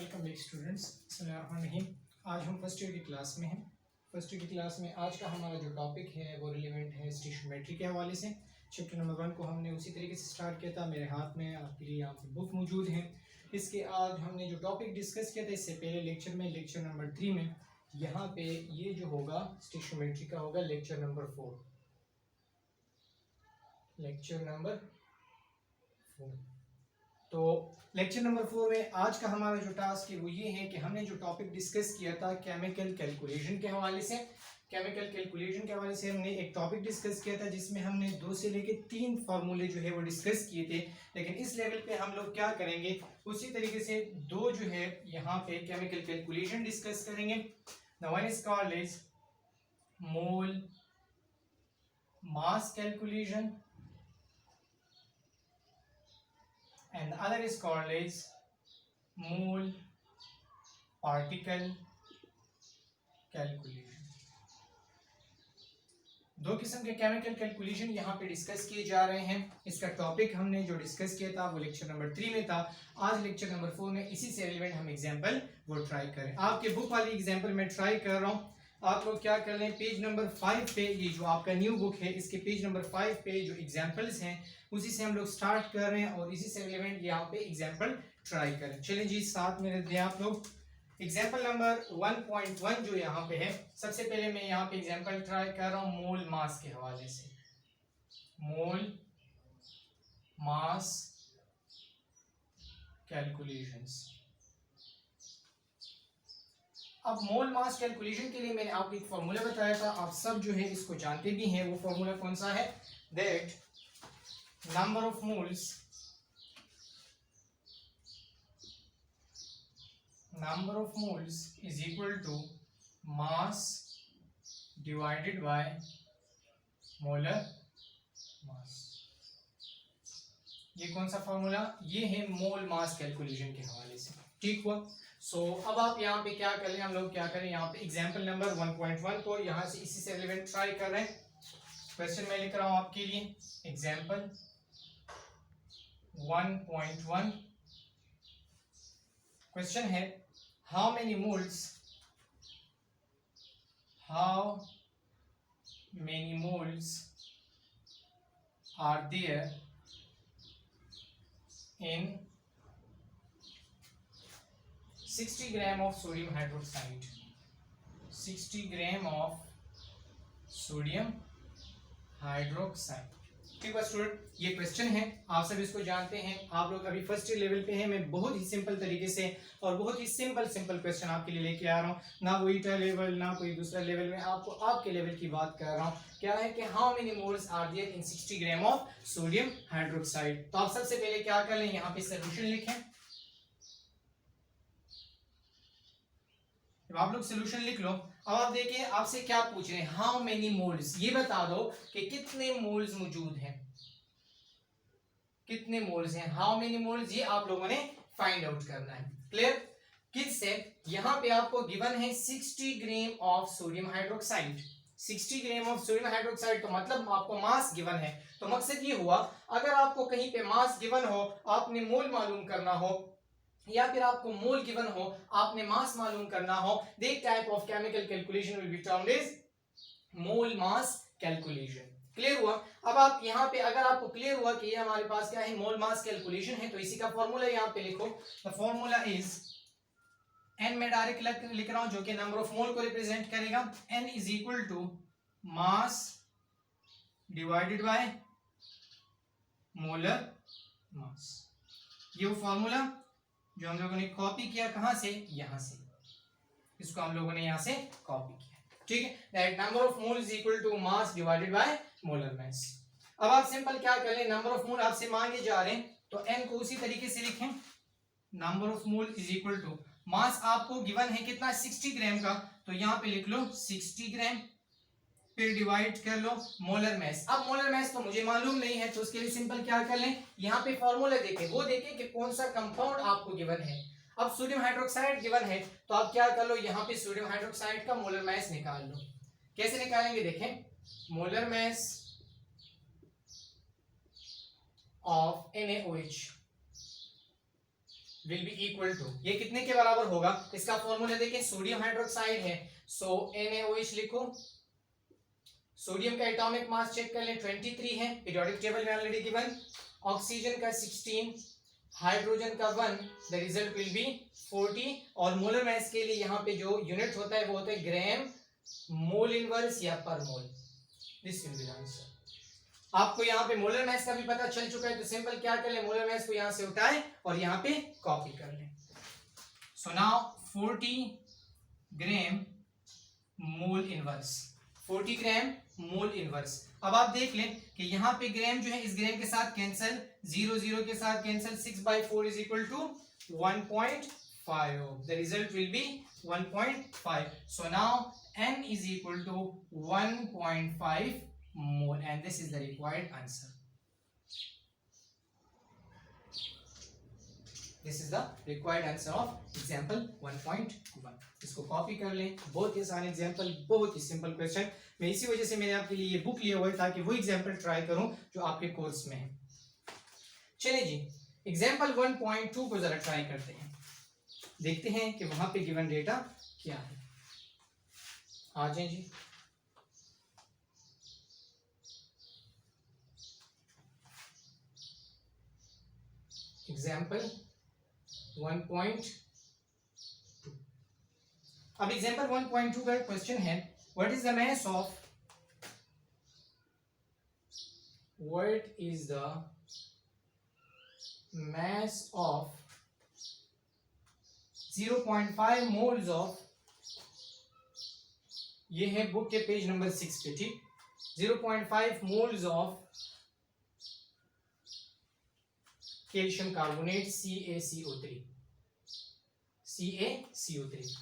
Welcome back students. बिस्मिल्लाहिर्रहमानिर्रहीम। आज हम फर्स्ट ईयर की क्लास में हैं। फर्स्ट ईयर की क्लास में आज का हमारा जो टॉपिक है वो रिलेवेंट है स्टेशनोमेट्री के हवाले से। चैप्टर नंबर 1 को हमने उसी तरीके से स्टार्ट किया था। मेरे हाथ में आपके लिए यहाँ पर बुक मौजूद है। इसके आज हमने जो टॉपिक डिस्कस किया था इससे पहले लेक्चर में, लेक्चर नंबर 3 में, यहाँ पे ये जो होगा स्टेशनोमेट्री का होगा लेक्चर नंबर 4। Lecture number 4। तो लेक्चर नंबर 4 में आज का हमारा जो टास्क है वो ये है कि हमने जो टॉपिक डिस्कस किया था केमिकल कैलकुलेशन के हवाले से। केमिकल कैलकुलेशन के हवाले से हमने एक टॉपिक डिस्कस किया था जिसमें हमने 2 से लेके 3 फार्मूले जो है वो डिस्कस किए थे। लेकिन इस लेवल पे हम लोग क्या करेंगे, उसी तरीके से 2 जो है यहाँ पे केमिकल कैलकुलेशन डिस्कस करेंगे। The one is called is mole mass calculation and the other is called as mole particle calculation। 2 किस्म के केमिकल कैलकुलेशन यहाँ पे डिस्कस किए जा रहे हैं। इसका टॉपिक हमने जो डिस्कस किया था वो लेक्चर नंबर 3 में था। आज लेक्चर नंबर 4 में इसी से रिलेवेंट हम एग्जांपल वो ट्राई करें। आपके बुक वाली एग्जांपल में ट्राई कर रहा हूँ। आप लोग क्या कर लें, पेज नंबर 5 पे, ये जो आपका न्यू बुक है इसके पेज नंबर 5 पे जो एग्जांपल्स हैं उसी से हम लोग स्टार्ट कर रहे हैं और इसी से रिलेवेंट यहाँ पे एग्जांपल ट्राई करें। चलें जी, 7 मिनट दें आप लोग। एग्जांपल नंबर 1.1 जो यहाँ पे है, सबसे पहले मैं यहाँ पे एग्जांपल ट्राई कर रहा हूँ मोल मास के हवाले से। मोल मास कैलकुलेशंस। अब मोल मास कैलकुलेशन के लिए मैंने आपको एक फॉर्मूला बताया था, आप सब जो है इसको जानते भी हैं। वो फॉर्मूला कौन सा है? That number of moles is equal to mass divided by molar mass. ये कौन सा फॉर्मूला? ये है मोल मास कैलकुलेशन के हवाले से। ठीक हुआ। अब आप यहाँ पे क्या कर लें, हम लोग क्या करें, यहाँ पे एग्जाम्पल नंबर 1.1 को यहाँ से इसी से रिलेवेंट ट्राई कर रहे हैं। क्वेश्चन मैं लिख रहा हूँ आपके लिए, एग्जाम्पल 1.1। क्वेश्चन है how many moles are there in 60 gram of sodium hydroxide। 60 gram of sodium hydroxide। ठीक है स्टूडेंट, ये क्वेश्चन है, आप सब इसको जानते हैं। आप लोग अभी फर्स्ट ईयर लेवल पे हैं। मैं बहुत ही सिंपल तरीके से और बहुत ही सिंपल क्वेश्चन आपके लिए लेके आ रहा हूँ। ना कोई ईटा लेवल ना कोई दूसरा लेवल में, आपको आपके लेवल की बात कर रहा हूँ। क्या है कि how many moles are there in 60 gram of sodium hydroxide. तो आप सबसे पहले क्या कर लें, यहाँ पे सोल्यूशन लिखें। आप लोग सोल्यूशन लिख लो। अब आप देखिए आपसे क्या पूछ रहे हैं, हाउ मेनी मोल्स। ये बता दो कि कितने मोल्स मौजूद हैं, कितने मोल्स हैं। हाउ मेनी मोल्स ये आप लोगों ने फाइंड आउट करना है। क्लियर? किससे? यहाँ पे आपको गिवन है 60 gram of sodium hydroxide. 60 gram of sodium hydroxide तो मतलब आपको मास गिवन है। तो मकसद ये हुआ, अगर आपको कहीं पे मास गिवन हो, आपने मोल मालूम करना हो, या फिर आपको मोल गिवन हो, आपने मास मालूम करना हो, that type of chemical calculation will be termed as mole mass calculation. Clear हुआ? अब आप यहाँ पे अगर आपको क्लियर हुआ कि ये हमारे पास क्या है, मोल मास कैलकुलेशन है, तो इसी का फॉर्मूला यहाँ पे लिखो। द फॉर्मूला इज एन, मैं डायरेक्ट लिख रहा हूं जो कि नंबर ऑफ मोल को रिप्रेजेंट करेगा। N is equal to mass divided by molar mass. ये वो फॉर्मूला जो हम लोगों ने कॉपी किया, कहां से? यहां से। इसको हम लोगों ने यहां से कॉपी किया। ठीक है, that number of mole is equal to mass divided by molar mass. अब आप सिंपल क्या कर लें, नंबर ऑफ मोल आपसे मांगे जा रहे हैं तो n को उसी तरीके से लिखें। Number of mole is equal to mass आपको गिवन है कितना, 60 ग्राम का, तो यहां पे लिख लो 60 ग्राम, फिर डिवाइड कर लो मोलर मास। अब मोलर मास तो मुझे मालूम नहीं है, तो उसके लिए सिंपल क्या कर लें, यहाँ पे फॉर्मूला देखें, वो देखें कि कौन सा कंपाउंड आपको गिवन है। अब सोडियम हाइड्रोक्साइड गिवन है तो आप क्या कर लो, यहाँ पे सोडियम हाइड्रोक्साइड का मोलर मास निकाल लो। कैसे निकालेंगे देखें, molar mass of NaOH will be equal to, ये कितने के बराबर होगा, इसका फॉर्मूला देखें, सोडियम हाइड्रोक्साइड है, सो NaOH लिखो, सोडियम का एटॉमिक मास चेक कर लें 23 है, पीरियोडिक टेबल में ऑलरेडी गिवन, ऑक्सीजन का 16, हाइड्रोजन का 1, द रिजल्ट विल बी 40, और मोलर मास के लिए यहाँ पे जो यूनिट होता है वो होता है ग्राम मोल इनवर्स या per mole, this will be the answer. आपको यहाँ पे मोलर मास का भी पता चल चुका है, तो सिंपल क्या कर ले, मोलर मास को यहाँ से उठाए और यहाँ पे कॉपी कर ले। सो नाउ 40 ग्राम मोल इनवर्स, 40 ग्राम मोल इनवर्स। अब आप देख लें कि यहाँ पे ग्राम जो है इस ग्राम के साथ कैंसिल, 0 0 के साथ cancel, 6/4 is equal to 1.5, the result will be 1.5। So now n is equal to 1.5 mole and this is the required answer. This is the required answer of example 1.1. इसको कॉपी कर लें, बहुत ही आसान एग्जाम्पल, बहुत ही simple question. मैं इसी वजह से मैंने आपके लिए ये बुक लिया हुआ है ताकि वो एग्जाम्पल ट्राई करूं जो आपके कोर्स में है। चलिए जी, एग्जाम्पल 1.2 को जरा ट्राई करते हैं, देखते हैं कि वहां पे गिवन डेटा क्या है। आ जाए जी, एग्जाम्पल 1.2। अब एग्जाम्पल 1.2 का क्वेश्चन है, what is the mass of, what is the mass of 0.5 moles of, ये है बुक के पेज नंबर 6 पे, ठीक, 0.5 moles of calcium carbonate CaCO3।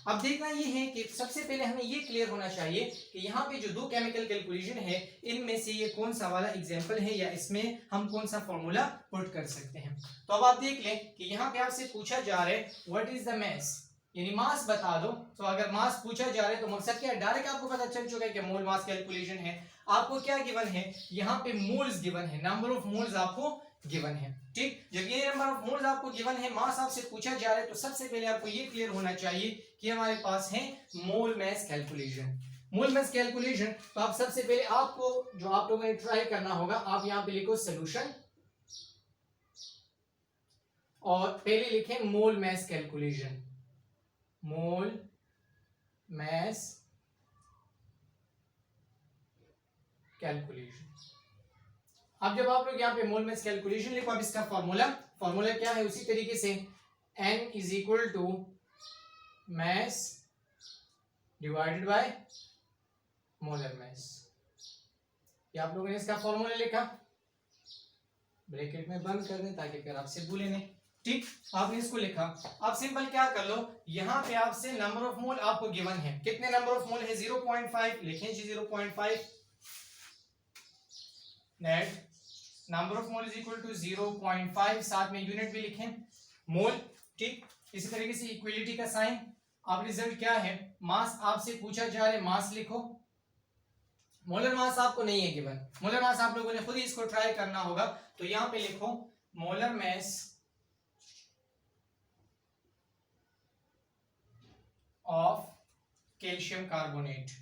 अब देखना ये है कि सबसे पहले हमें ये क्लियर होना चाहिए कि यहाँ पे जो दो केमिकल कैलकुलेशन है इनमें से ये कौन सा वाला एग्जांपल है या इसमें हम कौन सा फॉर्मूला पुट कर सकते हैं। तो अब आप देख लें कि यहाँ पे आपसे पूछा जा रहा है व्हाट इज द मास, यानी मास बता दो। तो अगर मास पूछा जा रहा है तो मकसद क्या है, डायरेक्ट आपको पता चल चुका है कि मोल मास कैलकुलेशन है। आपको क्या गिवन है, यहाँ पे मोल्स गिवन है, नंबर ऑफ मोल्स आपको गिवन है, ठीक। जब ये नंबर ऑफ मोल्स आपको गिवन है, मास आपसे पूछा जा रहा है, तो सबसे पहले आपको ये क्लियर होना चाहिए कि हमारे पास है मोल मास कैलकुलेशन। मोल मास कैलकुलेशन, तो आप सबसे पहले आपको जो आप लोगों ने ट्राई करना होगा, आप यहाँ पे लिखो सोल्यूशन और पहले लिखें मोल मास कैलकुलेशन, मोल मास कैलकुलेशन। अब जब आप लोग यहाँ पे मोल मास कैलकुलेशन लिखो, अब इसका फॉर्मूला क्या है, उसी तरीके से n is equal to mass divided by molar mass. ये आप लोगों ने इसका फॉर्मूला लिखा, ब्रैकेट में बंद कर दें ताकि फिर आपसे भूले नहीं, ठीक। आपने इसको लिखा। अब सिंपल क्या कर लो, यहाँ पे आपसे नंबर ऑफ मोल आपको गिवन है, कितने नंबर ऑफ मोल है 0.5, लिखें जी 0.5, net number of mole is equal to 0.5, साथ में यूनिट भी लिखें मोल, ठीक। इसी तरीके से इक्वलिटी का साइन। अब रिजल्ट क्या है, मास आपसे पूछा जा रहा है, मास लिखो। मोलर मास आपको नहीं है गिवन, मोलर मास आप लोगों ने खुद ही इसको ट्राई करना होगा। तो यहां पे लिखो molar mass of calcium carbonate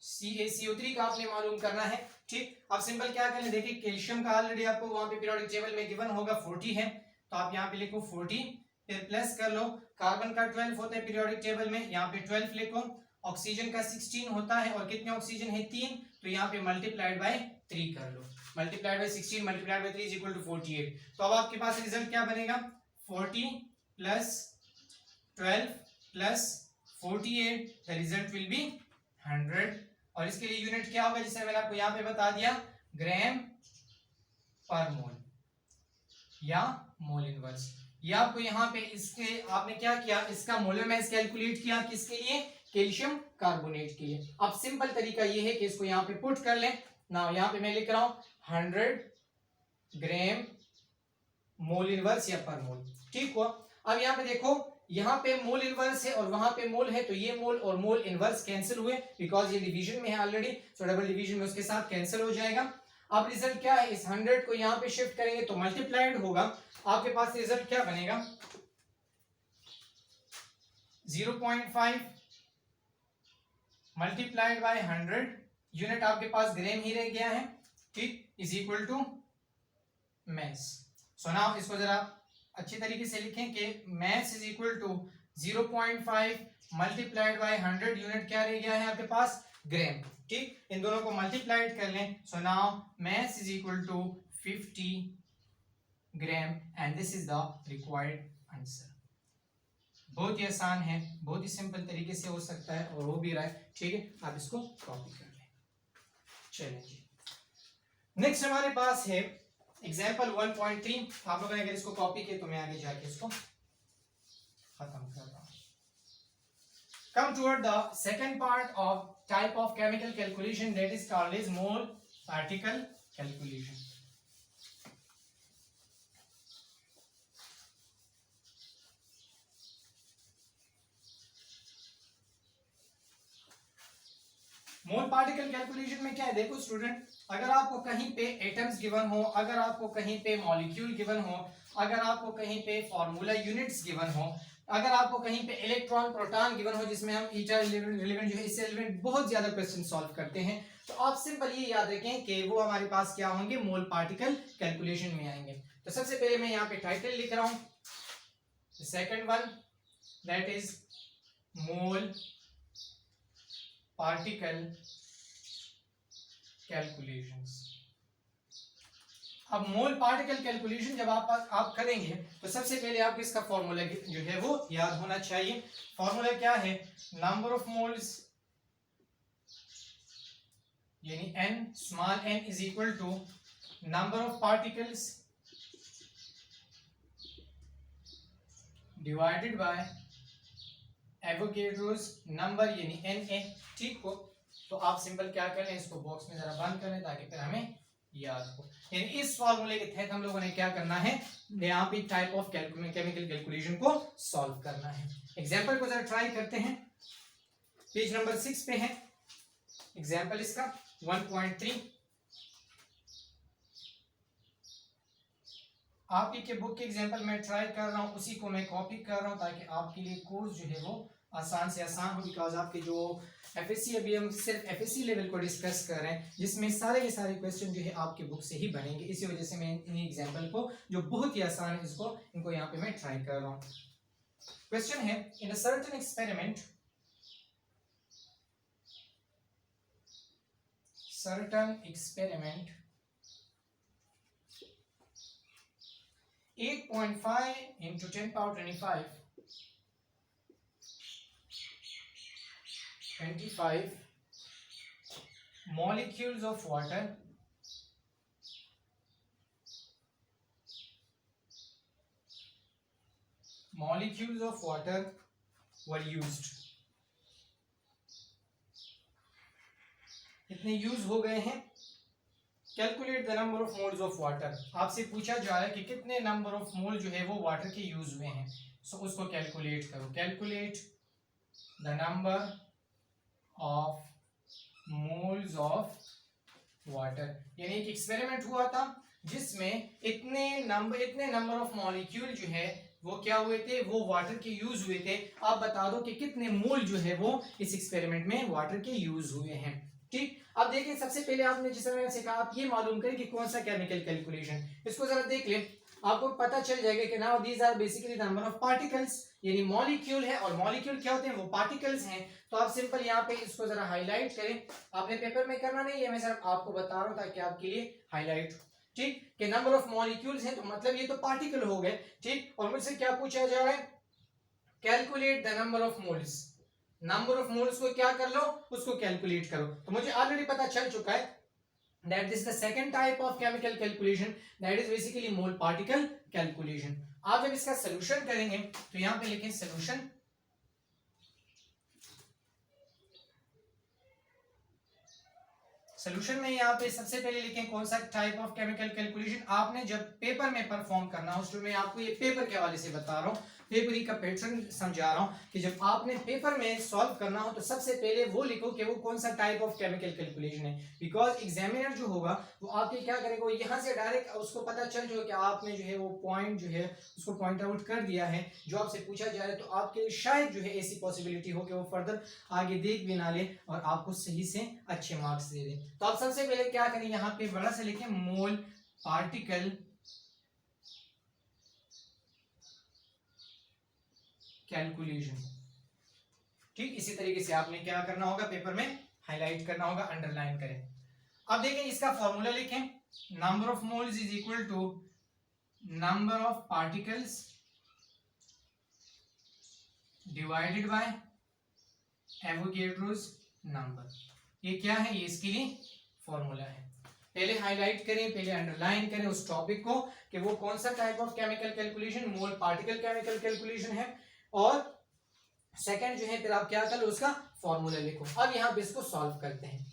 CaCO3 का आपने मालूम करना है, ठीक। अब सिंपल क्या करें, देखिए कैल्शियम का ऑलरेडी आपको वहां पे पीरियोडिक टेबल में गिवन होगा 40 है, तो आप यहाँ पे लिखो 40, फिर प्लस कर लो, कार्बन का 12 होता है पीरियोडिक टेबल में, यहाँ पे 12 लिखो, ऑक्सीजन का 16 होता है और कितने ऑक्सीजन है 3, तो यहाँ पे मल्टीप्लाइड बाय 3 कर लो, multiplied by 16 multiplied by 3 is equal to 48। तो अब आपके पास रिजल्ट क्या बनेगा, 40 plus 12 plus 48, the result will be 100। और इसके लिए यूनिट क्या होगा, जिसे मैंने आपको यहाँ पे बता दिया, ग्राम पर मोल या मोल इनवर्स। ये आपको यहाँ पे इसके आपने क्या किया, इसका मोलर मास कैलकुलेट किया, किसके लिए, कैल्शियम कार्बोनेट के लिए। अब सिंपल तरीका ये है कि इसको यहाँ पे पुट कर लें ना, यहाँ पे मैं लिख रहा हूं 100 ग्राम मोल इनवर्स या पर मोल, ठीक हुआ। अब यहाँ पे देखो, यहाँ पे मोल इनवर्स है और वहां पे मोल है, तो ये मोल और मोल इनवर्स कैंसिल हुए बिकॉज ये डिवीजन में है ऑलरेडी, तो डबल डिवीजन में उसके साथ कैंसिल हो जाएगा। अब रिजल्ट क्या है, इस 100 को यहाँ पे शिफ्ट करेंगे तो मल्टीप्लाइड होगा, आपके पास रिजल्ट क्या बनेगा, 0.5 मल्टीप्लाइड बाय 100, यूनिट आपके पास ग्राम ही रह गया है, ठीक, is equal to mass. So now इसको जरा अच्छी तरीके से लिखें कि mass is equal to 0.5 multiplied by 100, unit क्या रह गया है आपके पास, ग्राम, ठीक। इन दोनों को मल्टीप्लाइड कर लें, so now mass is equal to 50 gram and this is the required answer. बहुत ही आसान है, बहुत ही सिंपल तरीके से हो सकता है और हो भी रहा है, ठीक है। आप इसको कॉपी कर लें। चलिए जी, नेक्स्ट हमारे पास है एग्जाम्पल 1.3। आप लोगों ने अगर इसको कॉपी किया तो मैं आगे जाके इसको खत्म कर रहा हूं। Come toward the second part of type of chemical calculation that is called as mole particle calculation. Mole particle calculation में क्या है, देखो स्टूडेंट, अगर आपको कहीं पे एटम्स गिवन हो, अगर आपको कहीं पे मॉलिक्यूल गिवन हो, अगर आपको कहीं पे फॉर्मूला यूनिट्स गिवन हो, अगर आपको कहीं पे इलेक्ट्रॉन प्रोटॉन गिवन हो, जिसमें हम ईटा रिलेवेंट जो है इससे रिलेवेंट बहुत ज्यादा क्वेश्चन सॉल्व करते हैं, तो आप सिंपल ये याद रखें कि वो हमारे पास क्या होंगे, मोल पार्टिकल कैलकुलेशन में आएंगे। तो सबसे पहले मैं यहाँ पे टाइटल लिख रहा हूं, second one that is mole particle calculations. अब मोल पार्टिकल कैलकुलेशन जब आप करेंगे तो सबसे पहले आपको इसका फॉर्मूला जो है वो याद होना चाहिए। फॉर्मूला क्या है, नंबर ऑफ मोल्स यानी n small n is equal to number of particles divided by Avogadro's number यानी Na, ठीक हो। तो आप सिंपल क्या कर लें, इसको बॉक्स में जरा बंद कर लें ताकि फिर हमें याद हो। यानी इस फॉर्मूले के तहत हम लोगों ने क्या करना है, यहाँ पे टाइप ऑफ केमिकल कैलकुलेशन को सॉल्व करना है। एग्जांपल को जरा ट्राई करते हैं, पेज नंबर 6 पे है एग्जांपल इसका 1.3। आप ही के बुक के एग्जांपल मैं ट्राई कर रहा हूँ, उसी को मैं कॉपी कर रहा हूँ ताकि आपके लिए कोर्स जो है वो आसान से आसान हो। बिकॉज आपके जो एफएससी, अभी हम सिर्फ एफएससी लेवल को डिस्कस कर रहे हैं, जिसमें सारे के सारे क्वेश्चन जो है आपके बुक से ही बनेंगे। इसी वजह से मैं इन एग्जांपल को जो बहुत ही आसान है इनको यहाँ पे मैं ट्राई कर रहा हूँ। क्वेश्चन है, इन a certain experiment 8.5 into 10 power 25 molecules of water were used। इतने यूज हो गए हैं। Calculate the number of moles of water. आपसे पूछा जा रहा है कि कितने नंबर ऑफ मोल जो है वो वाटर के यूज हुए हैं। सो उसको कैलकुलेट करो। Calculate the number of moles of water. यानी एक एक्सपेरिमेंट हुआ था जिसमें इतने नंबर ऑफ मॉलिक्यूल जो है वो क्या हुए थे, वो वाटर के यूज हुए थे। आप बता दो कि कितने मोल जो है वो इस एक्सपेरिमेंट में वाटर के यूज हुए हैं। ठीक, अब देखिए सबसे पहले आपने जिस तरह से कहा, आप ये मालूम करें कि कौन सा केमिकल कैलकुलेशन। इसको जरा देख ले, आपको पता चल जाएगा कि now these are basically number of particles, यानी मॉलिक्यूल है और मॉलिक्यूल क्या होते हैं, वो पार्टिकल्स हैं। तो आप सिंपल यहाँ पे इसको जरा हाईलाइट करें। आपने पेपर में करना नहीं है, मैं सिर्फ आपको बता रहा हूँ ताकि आपके लिए हाईलाइट हो। ठीक, कि नंबर ऑफ मॉलिक्यूल्स हैं तो मतलब ये तो पार्टिकल हो गए। ठीक, और मुझसे क्या पूछा जा रहा है, calculate the number of moles. Number of moles को क्या कर लो, उसको कैलकुलेट करो। तो मुझे ऑलरेडी पता चल चुका है that this is the second type of chemical calculation, that is basically mole particle calculation। आप जब इसका सॉल्यूशन करेंगे तो यहां पे लिखें सॉल्यूशन। सॉल्यूशन में यहाँ पे सबसे पहले लिखें कौन सा टाइप ऑफ केमिकल कैलकुलेशन। आपने जब पेपर में परफॉर्म करना हो, मैं आपको ये पेपर के हवाले से बता रहा हूँ, पेपर का पैटर्न समझा रहा हूँ कि जब आपने पेपर में सॉल्व करना हो तो सबसे पहले वो लिखो कि वो कौन सा टाइप ऑफ केमिकल कैलकुलेशन है, बिकॉज एग्जामिनर जो होगा वो आपके क्या करेगा, वो यहाँ से डायरेक्ट उसको पता चल जाए कि आपने जो है वो पॉइंट जो है उसको पॉइंट आउट कर दिया है जो आपसे पूछा जा रहा है, तो आपके शायद जो है ऐसी पॉसिबिलिटी हो कि वो फर्दर आगे देख भी ना ले और आपको सही से अच्छे मार्क्स दे दे। तो आप सबसे पहले क्या करें, यहाँ पे बड़ा सा लिखें मोल पार्टिकल कैलकुलेशन। ठीक, इसी तरीके से आपने क्या करना होगा, पेपर में हाईलाइट करना होगा, अंडरलाइन करें। अब देखें इसका फॉर्मूला लिखें, number of moles is equal to number of particles divided by Avogadro's number. ये क्या है, ये इसके लिए फॉर्मूला है। पहले हाईलाइट करें, पहले अंडरलाइन करें उस टॉपिक को कि वो कौन सा type of chemical calculation, mole particle chemical calculation है, और सेकंड जो है फिर आप क्या कर लो उसका फॉर्मूला लिखो। अब यहां पे इसको सॉल्व करते हैं।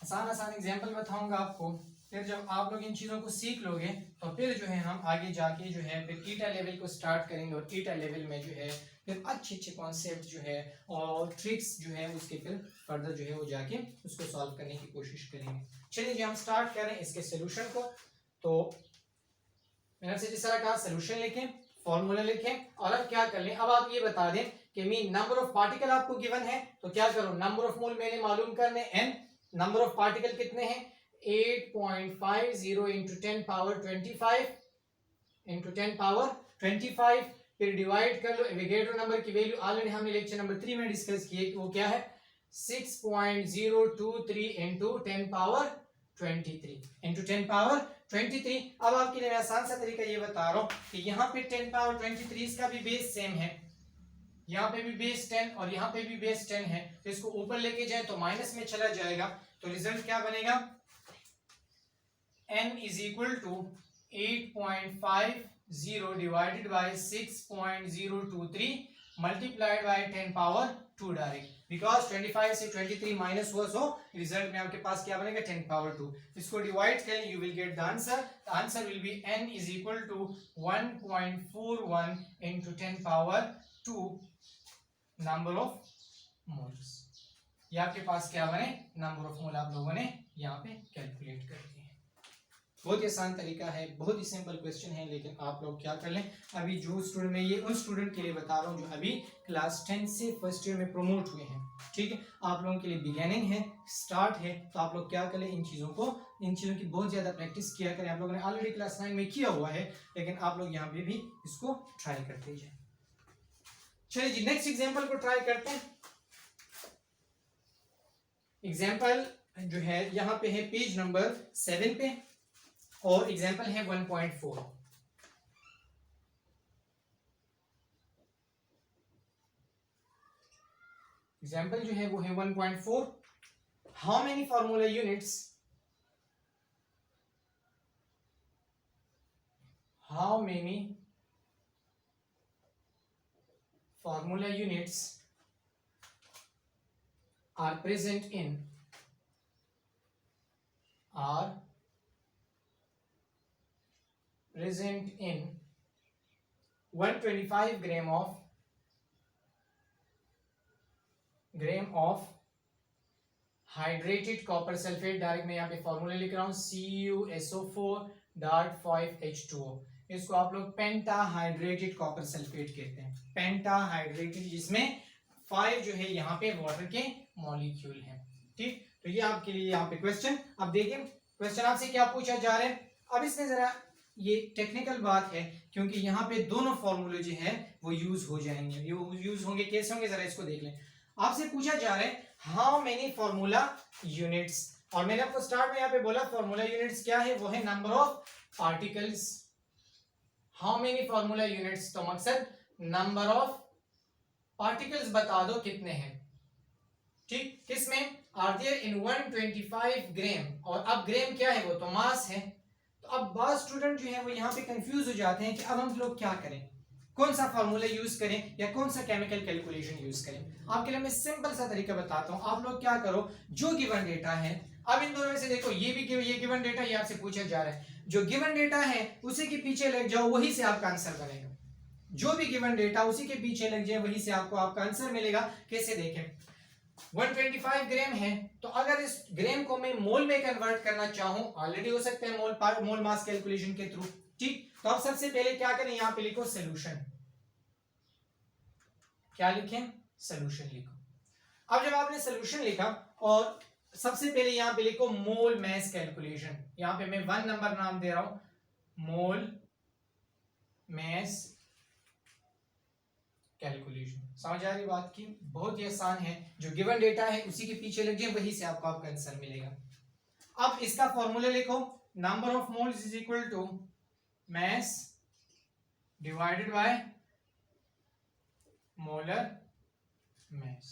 आसान आसान एग्जाम्पल बताऊंगा आपको, फिर जब आप लोग इन चीज़ों को सीख लोगे तो फिर जो है हम आगे जाके जो है फिर ईटा लेवल को स्टार्ट करेंगे, और ईटा लेवल में जो है फिर अच्छे अच्छे कॉन्सेप्ट जो है और ट्रिक्स जो है उसके फिर फर्दर जो है वो जाके उसको सॉल्व करने की कोशिश करेंगे। चलिए जी हम स्टार्ट करें इसके सोल्यूशन को। तो मैंने आपसे जिस तरह कहा सोल्यूशन लिखें, फॉर्मूला लिखें, और अब क्या कर लें, अब आप ये बता दें कि मीन नंबर ऑफ पार्टिकल आपको गिवन है तो क्या करो, नंबर ऑफ मोल मैंने मालूम करने n, नंबर ऑफ पार्टिकल कितने हैं 8.50 इंटू 10 पावर 25 इंटू 10 पावर 25, फिर डिवाइड कर लो, एवोगैड्रो नंबर की वैल्यू ऑलरेडी हमने लेक्चर नंबर 3 में डिस्कस की है कि वो क्या है 6.023 इंटू 10 पावर 23 इंटू 10 पावर 23। अब आपके लिए मैं आसान सा तरीका ये बता रहा हूँ कि यहाँ पे 10 पावर 23 इसका भी बेस सेम है, यहाँ पे भी बेस 10 और यहाँ पे भी बेस 10 है, तो इसको ऊपर लेके जाए तो माइनस में चला जाएगा, तो रिजल्ट क्या बनेगा n is equal to 8.50 divided by 6.023 multiplied by 10 power 2 direct, because 25 से 23 माइनस हुआ, सो रिजल्ट में आपके पास क्या बनेगा 10 पावर 2। इसको डिवाइड करें, you will get the answer, the answer will be n is equal to 1.41 into 10 power 2 number of moles. ये आपके पास क्या बने, नंबर ऑफ मोल आप लोगों ने यहाँ पे कैलकुलेट कर दिए। बहुत ही आसान तरीका है, बहुत ही सिंपल क्वेश्चन है, लेकिन आप लोग क्या कर लें, अभी जो स्टूडेंट, मैं ये उन स्टूडेंट के लिए बता रहा हूँ जो अभी क्लास 10 से फर्स्ट ईयर में प्रमोट हुए हैं, ठीक है, आप लोगों के लिए बिगेनिंग है, स्टार्ट है, तो आप लोग क्या करें, इन चीज़ों की बहुत ज़्यादा प्रैक्टिस किया करें। आप लोगों ने ऑलरेडी क्लास 9 में किया हुआ है, लेकिन आप लोग यहाँ पे भी इसको ट्राई करते जाए। चलिए जी नेक्स्ट एग्जाम्पल को ट्राई करते हैं। एग्जाम्पल जो है यहाँ पे है पेज नंबर 7 पे, और एग्जाम्पल है 1.4। एग्जाम्पल जो है वो है 1.4। How many formula units, how many formula units are present in 125 gram of hydrated copper sulfate। Direct मैं यहाँ पे फॉर्मूला लिख रहा हूँ CuSO4.5H2O। इसको आप लोग पेंटाहाइड्रेटेड कॉपर सल्फेट कहते हैं, पेंटाहाइड्रेटेड, जिसमें 5 जो है यहाँ पे वाटर के मॉलिक्यूल हैं। ठीक, तो ये आपके लिए यहाँ पे क्वेश्चन। अब देखिए क्वेश्चन आपसे क्या पूछा जा रहा है। अब इसमें जरा ये टेक्निकल बात है, क्योंकि यहाँ पे दोनों फॉर्मूले जो है वो यूज हो जाएंगे। ये यूज होंगे, कैसे होंगे जरा इसको देख लें। आपसे पूछा जा रहा है हाउ मेनी फॉर्मूला यूनिट्स, और मैंने आपको स्टार्ट में यहाँ पे बोला फॉर्मूला यूनिट्स क्या है, वो है number of particles. How many formula units, तो मकसद नंबर ऑफ पार्टिकल्स बता दो कितने हैं। ठीक, किसमें, आर देयर इन 125 ग्राम, और अब ग्राम क्या है, वो तो मास है। तो अब बहुत स्टूडेंट जो है वो यहाँ पे कंफ्यूज हो जाते हैं कि अब हम लोग क्या करें। कौन सा फॉर्मूला यूज करें या कौन सा केमिकल कैलकुलेशन यूज करें। आपके लिए मैं सिंपल सा तरीका बताता हूं। आप लोग क्या करो, जो गिवन डेटा है, अब इन दोनों में से देखो, ये गिवन डेटा, ये आपसे पूछा जा रहा है, जो गिवन डेटा है उसी के पीछे लग जाओ, वही से आपका आंसर बनेगा। जो भी गिवन डेटा उसी के पीछे लग जाए, वही से आपको आपका आंसर मिलेगा। कैसे देखें, 125 ग्राम है, तो अगर इस ग्राम को मैं मोल में कन्वर्ट करना चाहूं, ऑलरेडी हो सकता है मोल मास कैलकुलेशन के थ्रू, ठीक। तो अब सबसे पहले क्या करें, यहां पे लिखो सोल्यूशन। क्या लिखें, सोल्यूशन लिखो। अब जब आपने सोल्यूशन लिखा और सबसे पहले यहां पे लिखो मोल मास कैलकुलेशन, यहां पे मैं 1 नंबर नाम दे रहा हूं, मोल मास कैलकुलेशन। समझ आ रही बात की, बहुत ही आसान है, जो गिवन डेटा है उसी के पीछे लग जाए, वही से आपको आपका आंसर मिलेगा। अब इसका फॉर्मूला लिखो, number of moles is equal to mass divided by molar mass,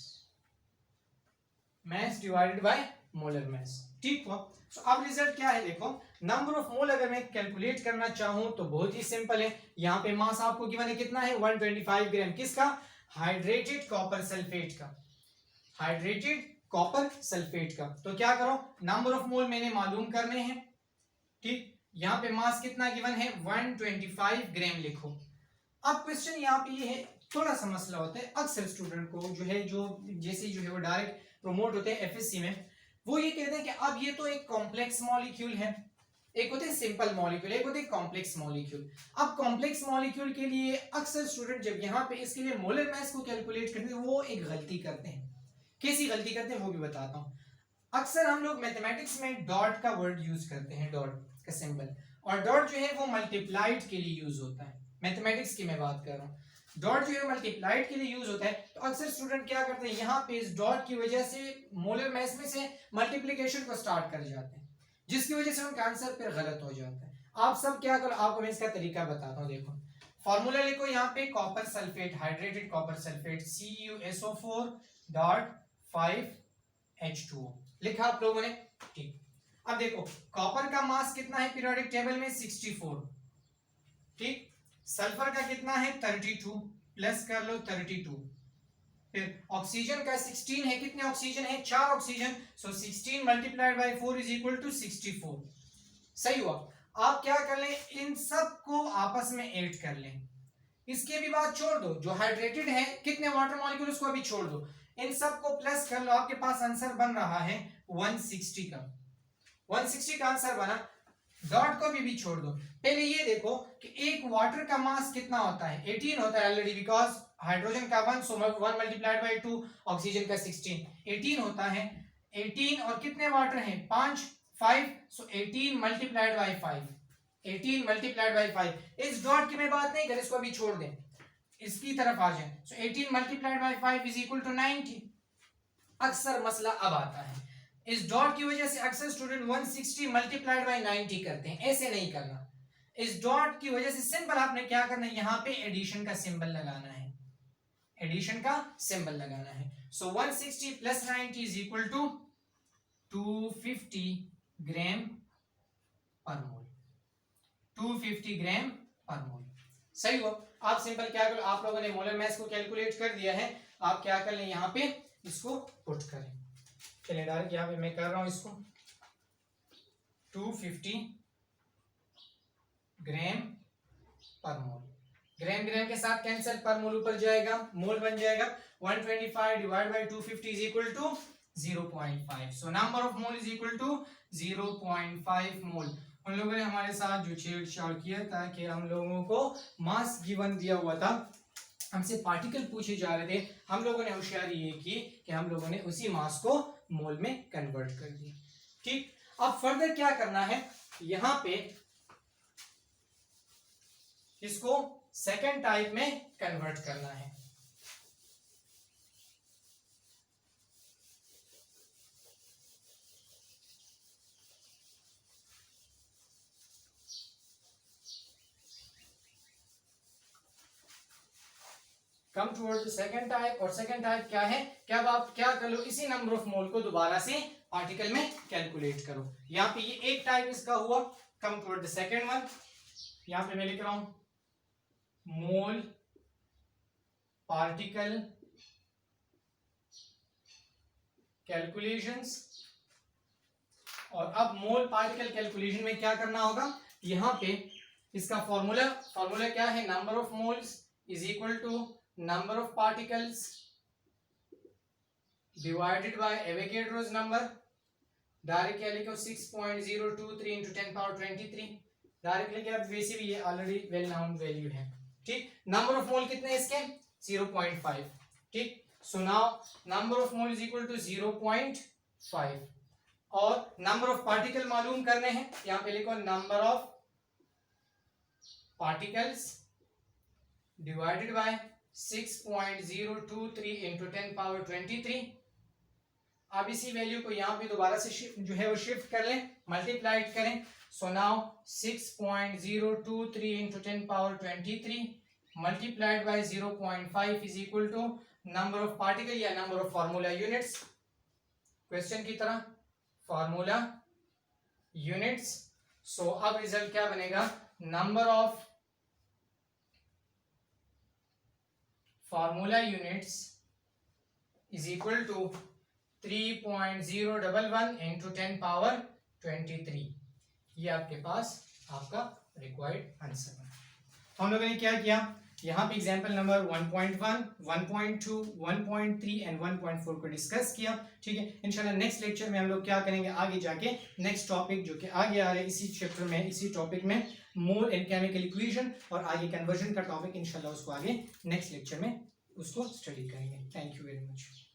mass divided by molar mass, ठीक हो। तो अब रिजल्ट क्या है, देखो नंबर ऑफ मोल अगर मैं कैलकुलेट करना चाहूं तो बहुत ही सिंपल है। यहां पे मास आपको गिवन है कितना है, 125 ग्राम, किसका, हाइड्रेटेड कॉपर सल्फेट का, हाइड्रेटेड कॉपर सल्फेट का। तो क्या करो, नंबर ऑफ मोल मैंने मालूम करने हैं, ठीक। यहां पे मास कितना गिवन है, 125 ग्राम लिखो। अब क्वेश्चन यहाँ पे ये है, थोड़ा सा मसला होता है अक्सर स्टूडेंट को, जो है जो जैसे जो है वो डायरेक्ट प्रमोट होते हैं एफएससी में, वो ये कहते हैं कि अब ये तो एक कॉम्प्लेक्स मॉलिक्यूल है, एक होते हैं सिंपल मॉलिक्यूल, एक होते हैं कॉम्प्लेक्स मॉलिक्यूल। अब कॉम्प्लेक्स मॉलिक्यूल के लिए अक्सर स्टूडेंट जब यहाँ पे इसके लिए मोलर मास को कैलकुलेट करते हैं, वो एक गलती करते हैं। कैसी गलती करते हैं वो भी बताता हूँ। अक्सर हम लोग मैथमेटिक्स में डॉट का वर्ड यूज करते हैं, डॉट का सिंबल, और डॉट जो है वो मल्टीप्लाइड के लिए यूज होता है। मैथमेटिक्स की मैं बात कर रहा हूँ, डॉट जो है मल्टीप्लाइड के लिए यूज होता है। तो अक्सर स्टूडेंट क्या करते हैं, यहाँ पे इस डॉट की वजह से मोलर मास में से मल्टीप्लिकेशन को स्टार्ट कर जाते हैं, जिसकी वजह से उनका आंसर फिर गलत हो जाता है। आप सब क्या करो, आपको मैं इसका तरीका बताता हूँ। देखो फॉर्मूला लिखो, यहाँ पे copper sulphate, hydrated copper sulphate, CuSO4 dot 5H2O लिखा आप लोगों ने, ठीक। अब देखो कॉपर का मास कितना है पीरियोडिक टेबल में, 64, ठीक। सल्फर का कितना है, 32, प्लस कर लो 32। फिर ऑक्सीजन का 16 है, कितने ऑक्सीजन है, 4 oxygen, so 16 multiplied by 4 is equal to 64। सही हुआ। आप क्या कर लें, इन सब को आपस में ऐड कर लें, इसके भी बात छोड़ दो, जो हाइड्रेटेड है कितने वाटर मॉलिक्यूल उसको अभी छोड़ दो, इन सब को प्लस कर लो, आपके पास आंसर बन रहा है 160 का, 160 का आंसर बना। डॉट को भी छोड़ दो। पहले ये देखो कि एक वाटर का मास कितना होता है, 18 होता है ऑलरेडी, बिकॉज हाइड्रोजन का 1, सो 1 मल्टीप्लाइड बाय 2, ऑक्सीजन का 16, 18 होता है। 18 और कितने वाटर हैं, 5, सो 18 मल्टीप्लाइड बाय 5, 18 मल्टीप्लाइड बाय 5। इस डॉट की मैं बात नहीं कर, इसको अभी छोड़ दें, इसकी तरफ आ जाए। So 18 multiplied by 5 is equal to 90। अक्सर मसला अब आता है, इस डॉट की वजह से अक्सर स्टूडेंट 160 मल्टीप्लाइड बाय 90 करते हैं, ऐसे नहीं करना। इस डॉट की वजह से सिंपल आपने क्या करना है, यहां पे एडिशन का सिंबल लगाना है, एडिशन का सिंबल लगाना है। सो 160 प्लस 90 इज इक्वल टू 250 ग्राम पर मोल, 250 ग्राम पर मोल। सही हो। आप सिंपल क्या करो, आप लोगों ने मोलर मास को कैलकुलेट कर दिया है, आप क्या कर लें, यहां पे इसको पुट करें। चलिए डायरेक्ट यहां पे मैं कर रहा हूं इसको, 250 ग्राम पर मोल, ग्राम ग्राम के साथ कैंसिल, पर मोल ऊपर जाएगा, मोल बन जाएगा 125 divide by 250 is equal to 0.5। So number of mole is equal to 0.5 mole. उन लोगों ने हमारे साथ जो छेड़छाड़ किया था कि हम लोगों को मास गिवन दिया हुआ था, हमसे पार्टिकल पूछे जा रहे थे, हम लोगों ने होशियारी ये की कि हम लोगों ने उसी मास को मोल में कन्वर्ट कर दिया, ठीक। अब फर्दर क्या करना है, यहां पे इसको सेकेंड टाइप में कन्वर्ट करना है। कम टुवर्ड्स द सेकंड टाइप, और सेकंड टाइप क्या है, क्या आप क्या कर लो, इसी नंबर ऑफ मोल को दोबारा से पार्टिकल में कैलकुलेट करो। यहाँ पे ये एक टाइप इसका हुआ, कम टुवर्ड द सेकंड वन। यहाँ पे मैं लिख रहा हूं मोल पार्टिकल कैलकुलेशंस। और अब मोल पार्टिकल कैलकुलेशन में क्या करना होगा, यहां पे इसका फॉर्मूला क्या है, number of moles is equal to number of particles divided by Avogadro's number. Direct क्या लिखो 6.023 into 10 power 23। डायरेक्ट लिखे, अब वैसे भी ये ऑलरेडी वेल नाउन वैल्यू है, ठीक। नंबर ऑफ मोल कितने इसके 0.5, ठीक। So now number of mole is equal to 0.5 और नंबर ऑफ पार्टिकल मालूम करने हैं, यहां पे लिखो number of particles divided by 6.023 into 10 power 23। अब इसी वैल्यू को यहां पे दोबारा से जो है वो शिफ्ट कर लें, मल्टीप्लाइड करें। So now 6.023 into 10 power 23 multiplied by 0.5 is equal to number of particle या number of formula units, question की तरह फार्मूला यूनिट्स। सो अब रिजल्ट क्या बनेगा, number of formula units is equal to 3.011 into 10 power 23। ये आपके पास आपका रिक्वायर्ड आंसर है। तो हम लोगों ने क्या किया, यहाँ पे एग्जाम्पल नंबर 1.1, 1.2, 1.3 एंड 1.4 को डिस्कस किया, ठीक है। इंशाल्लाह नेक्स्ट लेक्चर में हम लोग क्या करेंगे, आगे जाके नेक्स्ट टॉपिक जो कि आगे आ रहा है इसी चैप्टर में, इसी टॉपिक में मोल एंड केमिकल इक्वेशन और आगे कन्वर्जन का टॉपिक, इंशाल्लाह उसको आगे नेक्स्ट लेक्चर में उसको स्टडी करेंगे। Thank you very much.